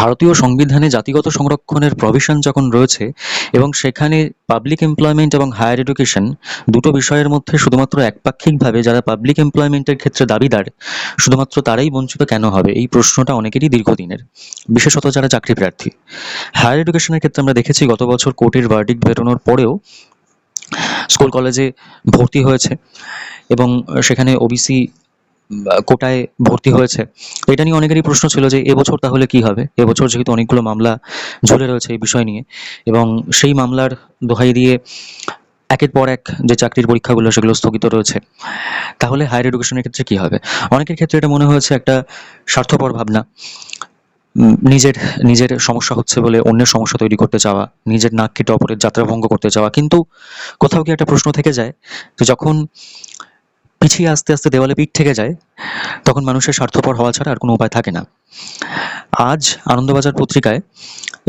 ভারতীয় সংবিধানে জাতিগত সংরক্ষণের প্রভিশন যখন রয়েছে এবং সেখানে পাবলিক এমপ্লয়মেন্ট এবং হায়ার এডুকেশন দুটো বিষয়ের মধ্যে শুধুমাত্র একপাক্ষিকভাবে যারা পাবলিক এমপ্লয়মেন্টের ক্ষেত্রে দাবিদার শুধুমাত্র তারাই বঞ্চিত কেন হবে, এই প্রশ্নটা অনেকেরই দীর্ঘদিনের, বিশেষত যারা চাকরি প্রার্থী। হায়ার এডুকেশনের ক্ষেত্রে আমরা দেখেছি গত বছর কোর্টের ভার্ডিক্ট বেরোনোর পরেও স্কুল কলেজে ভর্তি হয়েছে এবং সেখানে ওবিসি কোটায় ভর্তি হয়েছে। এটা নিয়ে অনেকেরই প্রশ্ন ছিল যে এবছর তাহলে কি হবে। এবছর যেহেতু অনেকগুলো মামলা ঝুলে রয়েছে এই বিষয় নিয়ে এবং সেই মামলার দোহাই দিয়ে একের পর এক যে চাকরির পরীক্ষাগুলো সেগুলো স্থগিত রয়েছে, তাহলে হায়ার এডুকেশনের ক্ষেত্রে কি হবে। অনেকের ক্ষেত্রে এটা মনে হয়েছে একটা স্বার্থপর ভাবনা, নিজের নিজের সমস্যা হচ্ছে বলে অন্যের সমস্যা তৈরি করতে চাওয়া, নিজের নাক কেটে অপরের যাত্রা ভঙ্গ করতে চাওয়া। কিন্তু কোথাও কি একটা প্রশ্ন থেকে যায় যে যখন পিছিয়ে আস্তে আস্তে দেওয়ালে পিঠ থেকে যায় তখন মানুষের স্বার্থপর হওয়া ছাড়া আর কোনো উপায় থাকে না। আজ আনন্দবাজার পত্রিকায়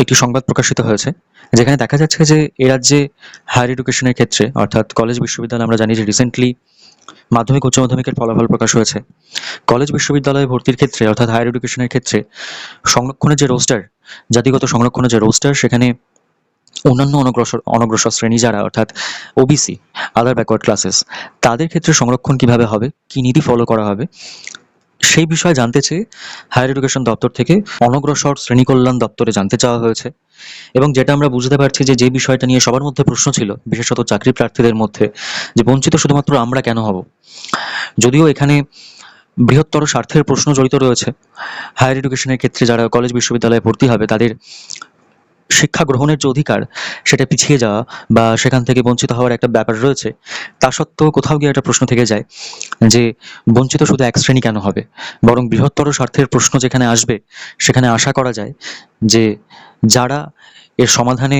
একটি সংবাদ প্রকাশিত হয়েছে যেখানে দেখা যাচ্ছে যে এ রাজ্যে হায়ার এডুকেশনের ক্ষেত্রে অর্থাৎ কলেজ বিশ্ববিদ্যালয়, আমরা জানি যে রিসেন্টলি মাধ্যমিক উচ্চ মাধ্যমিকের ফলাফল প্রকাশ হয়েছে। কলেজ বিশ্ববিদ্যালয়ে ভর্তির ক্ষেত্রে অর্থাৎ হায়ার এডুকেশনের ক্ষেত্রে সংরক্ষণের যে রোস্টার, জাতিগত সংরক্ষণের যে রোস্টার, সেখানে অন্যান্য অনগ্রসর শ্রেণী যারা অর্থাৎ ওবিসি, আদার ব্যাকওয়ার্ড ক্লাসেস, তাদের ক্ষেত্রে সংরক্ষণ কিভাবে হবে, কি নীতি ফলো করা হবে, সেই বিষয়ে জানতে চেয়ে হায়ার এডুকেশন দপ্তর থেকে অনগ্রসর শ্রেণী কল্যাণ দপ্তরে জানতে চাওয়া হয়েছে। এবং যেটা আমরা বুঝতে পারছি যে বিষয়টা নিয়ে সবার মধ্যে প্রশ্ন ছিল, বিশেষত চাকরি প্রার্থীদের মধ্যে, যে বঞ্চিত শুধুমাত্র আমরা কেন হব। যদিও এখানে বৃহত্তর স্বার্থের প্রশ্ন জড়িত রয়েছে। হায়ার এডুকেশনের ক্ষেত্রে যারা কলেজ বিশ্ববিদ্যালয়ে ভর্তি হবে তাদের শিক্ষা গ্রহণের যে অধিকার সেটা পিছিয়ে যাওয়া বা সেখান থেকে বঞ্চিত হওয়ার একটা ব্যাপার রয়েছে। তা সত্ত্বেও কোথাও গিয়ে একটা প্রশ্ন থেকে যায় যে বঞ্চিত শুধু এক শ্রেণী কেন হবে, বরং বৃহত্তর স্বার্থের প্রশ্ন যেখানে আসবে সেখানে আশা করা যায় যে যারা এর সমাধানে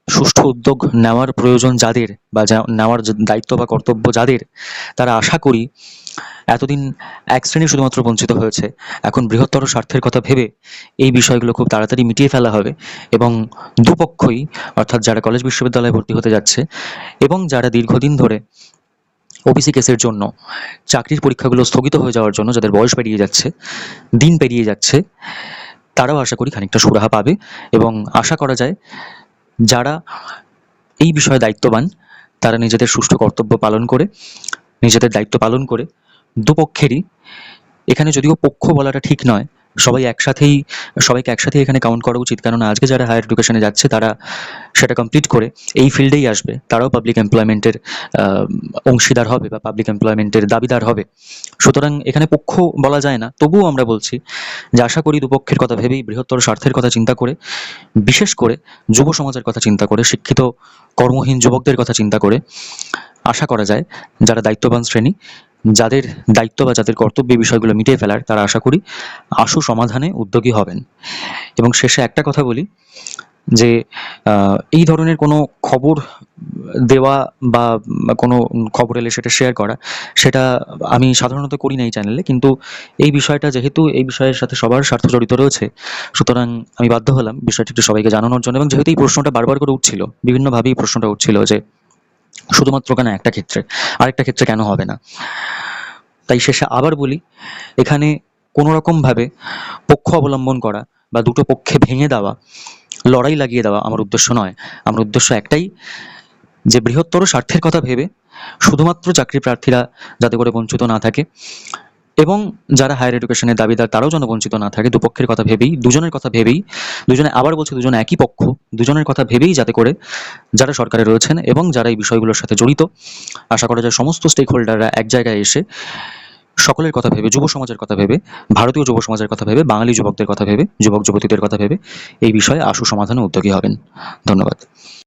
সুষ্ঠু উদ্যোগ নেওয়ার প্রয়োজন যাদের বা নেওয়ার দায়িত্ব বা কর্তব্য যাদের, তারা আশা করি এতদিন এক শ্রেণী শুধুমাত্র বঞ্চিত হয়েছে, এখন বৃহত্তর স্বার্থের কথা ভেবে এই বিষয়গুলো খুব তাড়াতাড়ি মিটিয়ে ফেলা হবে এবং দুপক্ষই অর্থাৎ যারা কলেজ বিশ্ববিদ্যালয়ে ভর্তি হতে যাচ্ছে এবং যারা দীর্ঘদিন ধরে ওবিসি কেসের জন্য চাকরির পরীক্ষাগুলো স্থগিত হয়ে যাওয়ার জন্য যাদের বয়স পেরিয়ে যাচ্ছে, দিন পেরিয়ে যাচ্ছে, তারাও আশা করি খানিকটা সুরাহা পাবে। এবং আশা করা যায় যারা এই বিষয়ে দায়িত্ববান তারা নিজেদের সুষ্ঠু কর্তব্য পালন করে, নিজেদের দায়িত্ব পালন করে দুপক্ষেরই, এখানে যদিও পক্ষ বলাটা ঠিক নয়, সবাইকে একসাথেই এখানে কাউন্ট করা উচিত, কেননা আজকে যারা হায়ার এডুকেশনে যাচ্ছে তারা সেটা কমপ্লিট করে এই ফিল্ডেই আসবে, তারাও পাবলিক এমপ্লয়মেন্টের অংশীদার হবে বা পাবলিক এমপ্লয়মেন্টের দাবিদার হবে। সুতরাং এখানে পক্ষ বলা যায় না, তবুও আমরা বলছি যে আশা করি দুপক্ষের কথা ভেবেই, বৃহত্তর স্বার্থের কথা চিন্তা করে, বিশেষ করে যুব সমাজের কথা চিন্তা করে, শিক্ষিত কর্মহীন যুবকদের কথা চিন্তা করে আশা করা যায় যারা দায়িত্ববান শ্রেণী, যাদের দায়িত্ব বা যাদের কর্তব্য বিষয়গুলো মিটিয়ে ফেলার, তারা আশা করি আশু সমাধানে উদ্যোগী হবেন। এবং শেষে একটা কথা বলি যে এই ধরনের কোনো খবর দেওয়া বা কোনো খবর এলে সেটা শেয়ার করা, সেটা আমি সাধারণত করি না এই চ্যানেলে, কিন্তু এই বিষয়টা যেহেতু এই বিষয়ের সাথে সবার স্বার্থ জড়িত রয়েছে, সুতরাং আমি বাধ্য হলাম বিষয়টি একটু সবাইকে জানানোর জন্য। এবং যেহেতু এই প্রশ্নটা বারবার করে উঠছিল, বিভিন্নভাবেই প্রশ্নটা উঠছিল যে শুধুমাত্র কেন একটা ক্ষেত্রে, আরেকটা ক্ষেত্রে কেন হবে না, তাই শেষে আবার বলি, এখানে কোনো রকমভাবে পক্ষ অবলম্বন করা বা দুটো পক্ষে ভেঙে দেওয়া, লড়াই লাগিয়ে দেওয়া আমার উদ্দেশ্য নয়। আমার উদ্দেশ্য একটাই, যে বৃহত্তর স্বার্থের কথা ভেবে শুধুমাত্র চাকরি প্রার্থীরা যাতে করে বঞ্চিত না থাকে এবং যারা হায়ার এডুকেশনের দাবিদার তারাও যেন বঞ্চিত না থাকে, দুপক্ষের কথা ভেবেই, দুজনের কথা ভেবেই, দুজনে আবার বলছে দুজনে একই পক্ষ, দুজনের কথা ভেবেই যাতে করে যারা সরকারে রয়েছেন এবং যারা এই বিষয়গুলোর সাথে জড়িত, আশা করা যায় সমস্ত স্টেক হোল্ডাররা এক জায়গায় এসে সকলের কথা ভেবে, যুব সমাজের কথা ভেবে, ভারতীয় যুব সমাজের কথা ভেবে, বাঙালি যুবকদের কথা ভেবে, যুবক যুবতীদের কথা ভেবে এই বিষয়ে আশু সমাধানে উদ্যোগী হবেন। ধন্যবাদ।